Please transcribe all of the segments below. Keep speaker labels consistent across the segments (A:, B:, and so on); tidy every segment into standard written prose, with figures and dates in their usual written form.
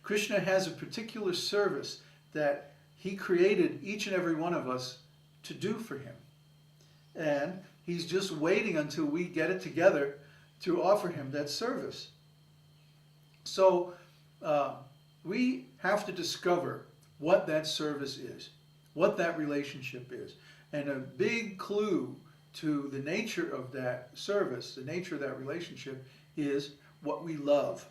A: Krishna has a particular service that he created each and every one of us to do for him. And he's just waiting until we get it together to offer him that service. So we have to discover what that service is, what that relationship is. And a big clue to the nature of that service, the nature of that relationship, is what we love.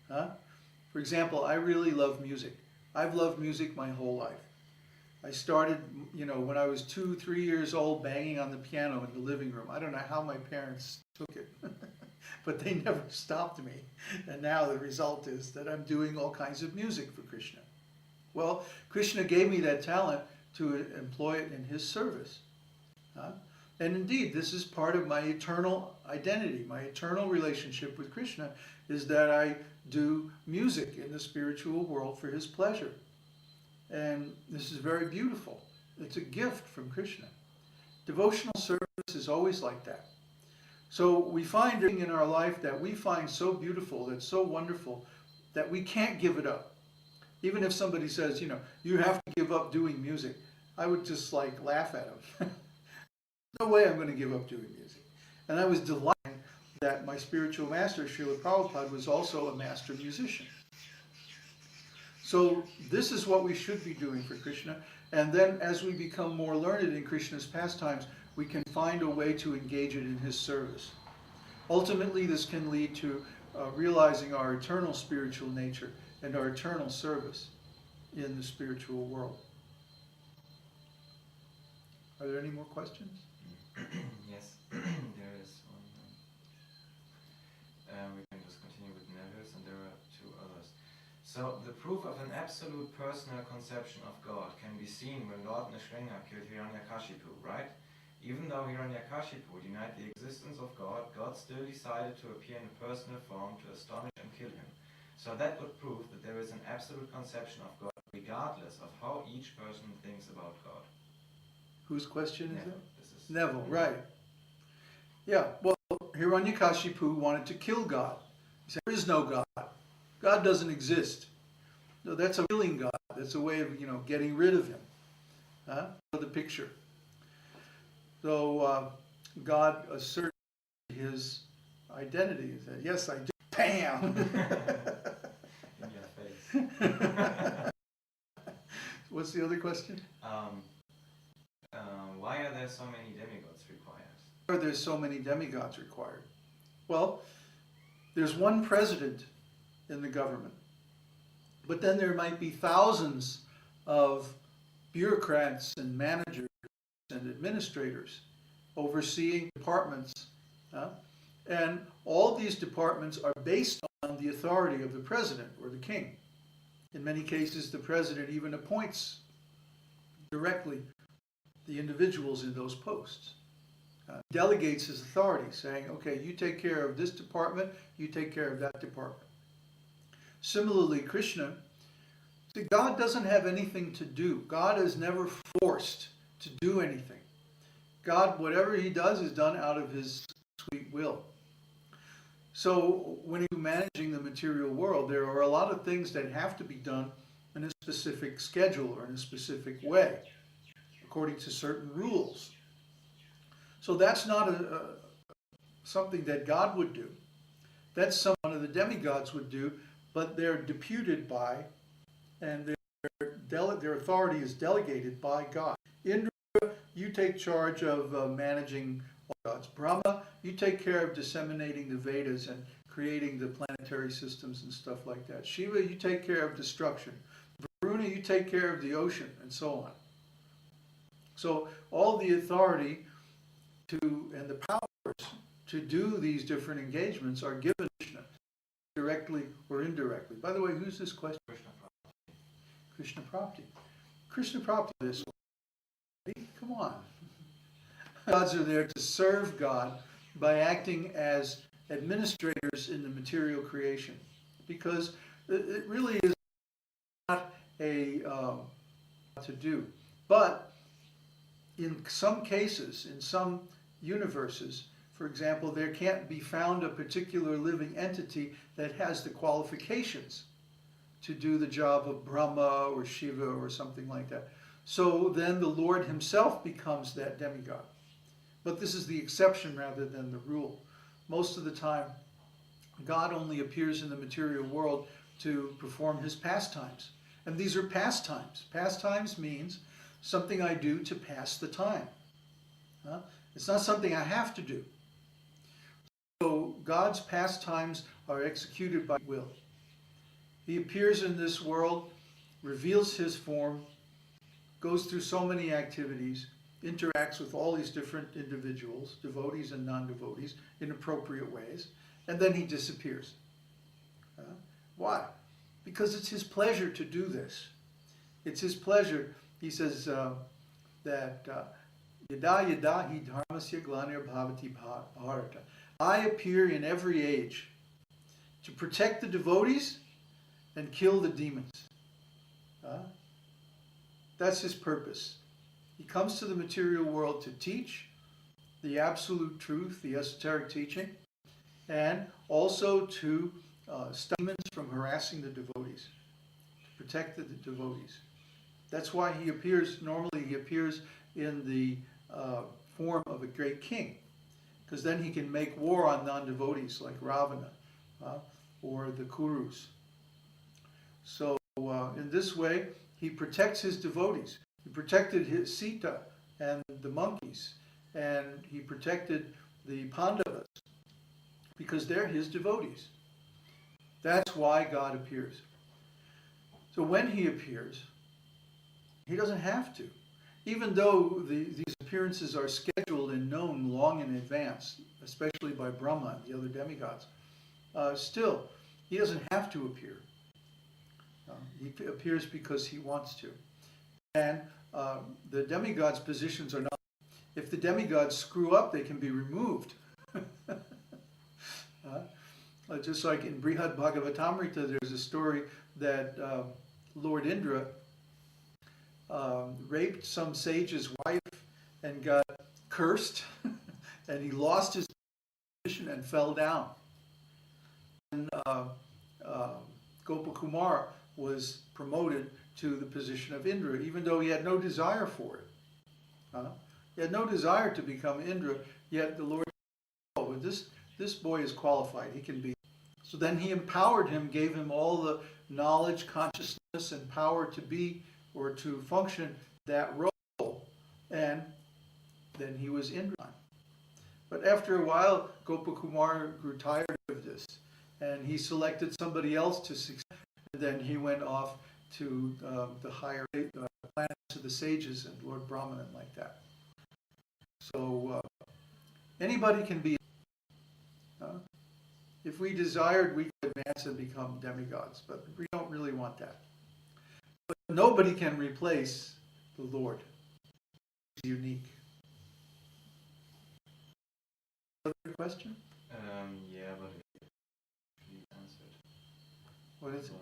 A: For example, I really love music. I've loved music my whole life. I started, when I was 2, 3 years old, banging on the piano in the living room. I don't know how my parents took it, but they never stopped me. And now the result is that I'm doing all kinds of music for Krishna. Well, Krishna gave me that talent to employ it in his service. And indeed, this is part of my eternal identity. My eternal relationship with Krishna is that I do music in the spiritual world for his pleasure. And this is very beautiful. It's a gift from Krishna. Devotional service is always like that. So we find everything in our life that we find so beautiful, that's so wonderful, that we can't give it up. Even if somebody says, you have to give up doing music, I would just laugh at them. No way I'm going to give up doing music. And I was delighted that my spiritual master, Śrīla Prabhupada, was also a master musician. So this is what we should be doing for Krishna. And then as we become more learned in Krishna's pastimes, we can find a way to engage it in his service. Ultimately, this can lead to realizing our eternal spiritual nature and our eternal service in the spiritual world. Are there any more questions?
B: Yes, there is one. We can just continue with Nevis, and there are 2 others. So, the proof of an absolute personal conception of God can be seen when Lord Nrsimha killed Hiranyakashipu, right? Even though Hiranyakashipu denied the existence of God, God still decided to appear in a personal form to astonish and kill him. So that would prove that there is an absolute conception of God, regardless of how each person thinks about God.
A: Whose question is
B: Neville.
A: it? Neville, right. Yeah, well, Hiranyakashipu wanted to kill God. He said, there is no God. God doesn't exist. No, that's a killing God. That's a way of, getting rid of him. The picture. So God asserted his identity. He said, yes, I do. Bam!
B: In your face.
A: What's the other question?
B: Why are there so many demigods required?
A: Why are there so many demigods required? Well, there's one president in the government, but then there might be thousands of bureaucrats and managers and administrators overseeing departments. And all these departments are based on the authority of the president or the king. In many cases, the president even appoints directly the individuals in those posts. Delegates his authority, saying, okay, you take care of this department, you take care of that department. Similarly, Krishna, see, God doesn't have anything to do. God is never forced to do anything. God, whatever he does is done out of his sweet will. So when you're managing the material world, there are a lot of things that have to be done in a specific schedule or in a specific way, according to certain rules. So that's not something that God would do. That's something one of the demigods would do, but they're deputed by, and their authority is delegated by God. Indra, you take charge of managing all gods. Brahma, you take care of disseminating the Vedas and creating the planetary systems and stuff like that. Shiva, you take care of destruction. Varuna, you take care of the ocean, and so on. So all the authority and the powers to do these different engagements are given to Krishna, directly or indirectly. By the way, who's this question? Krishna Prapti. Krishna Prapti this way. Come on. Gods are there to serve God by acting as administrators in the material creation, because it really is not a to do. But in some cases, in some universes, for example, there can't be found a particular living entity that has the qualifications to do the job of Brahma or Shiva or something like that. So then the Lord himself becomes that demigod. But this is the exception rather than the rule. Most of the time, God only appears in the material world to perform his pastimes. And these are pastimes. Pastimes means something I do to pass the time. It's not something I have to do. So God's pastimes are executed by will. He appears in this world, reveals his form, goes through so many activities, interacts with all these different individuals, devotees and non-devotees, in appropriate ways, and then he disappears. Why? Because it's his pleasure to do this. It's his pleasure. He says that Yada yada hi dharmasya glanir bhavati bharata. I appear in every age to protect the devotees and kill the demons. That's his purpose. He comes to the material world to teach the absolute truth, the esoteric teaching, and also to stop demons from harassing the devotees, to protect the devotees. That's why he appears, normally he appears in the form of a great king, because then he can make war on non-devotees like Ravana or the Kurus. So in this way, he protects his devotees. He protected his Sita and the monkeys, and he protected the Pandavas, because they're his devotees. That's why God appears. So when he appears, he doesn't have to. Even though these appearances are scheduled and known long in advance, especially by Brahma and the other demigods, still, he doesn't have to appear. He appears because he wants to. And the demigods' positions are not. If the demigods screw up, they can be removed. Just like in Brihad Bhagavatamrita, there's a story that Lord Indra raped some sage's wife and got cursed, and he lost his position and fell down. And Gopakumar was promoted to the position of Indra, even though he had no desire for it. He had no desire to become Indra, yet the Lord said, oh, this boy is qualified, he can be. So then he empowered him, gave him all the knowledge, consciousness, and power to be or to function that role, and then he was Indra. But after a while, Gopakumar grew tired of this, and he selected somebody else to succeed. And then he went off to the higher planets of the sages and Lord Brahman like that. So anybody can be. If we desired, we could advance and become demigods, but we don't really want that. But nobody can replace the Lord. He's unique. Other question?
B: Yeah, but you answered.
A: What is it?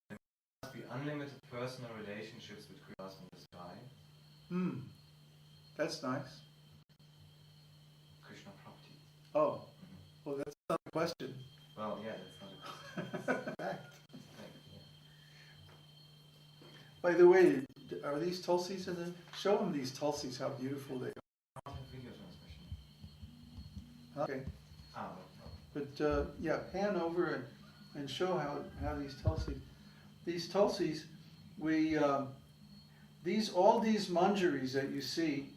B: There must be unlimited personal relationships with Krishna in the sky.
A: That's nice.
B: Krishna property.
A: Oh, well, that's not a question.
B: Well, yeah, that's not a
A: Fact.
B: fact, yeah.
A: By the way, are these tulsis in the? Show them these tulsis, how beautiful they are.
B: Video transmission.
A: Okay.
B: Ah,
A: But yeah, pan over and show how these tulsis. These tulsis, we all these manjaris that you see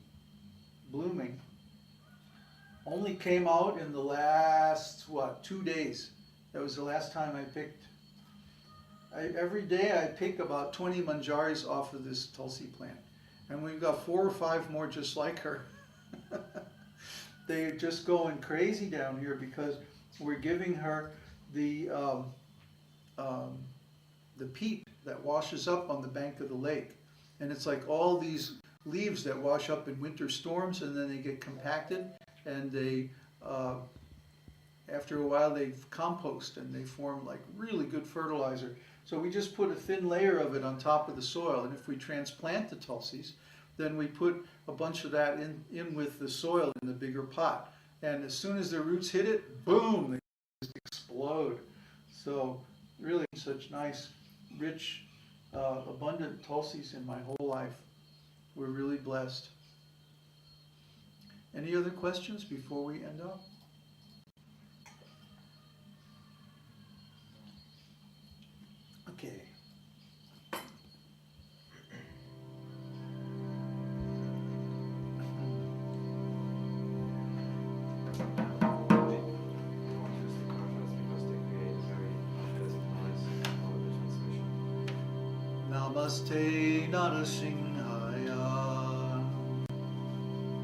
A: blooming only came out in the last 2 days. That was the last time I picked. Every day I pick about 20 manjaris off of this tulsi plant, and we've got 4 or 5 more just like her. They're just going crazy down here because we're giving her the peat that washes up on the bank of the lake, and it's like all these leaves that wash up in winter storms, and then they get compacted, and they after a while they compost and they form like really good fertilizer. So we just put a thin layer of it on top of the soil, and if we transplant the tulsis, then we put a bunch of that in with the soil in the bigger pot, and as soon as the roots hit it, boom, they just explode. So really such nice rich, abundant tulsis in my whole life. We're really blessed. Any other questions before we end up? Okay. Namaste Narasimhaya.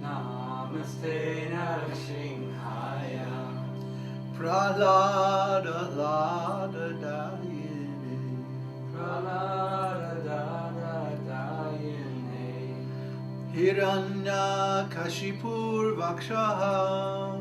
B: Namaste Narasimhaya.
A: Prahlada Lada Dayine.
B: Prahlada Dayine.
A: Hiranya Kashipur Vakshaha.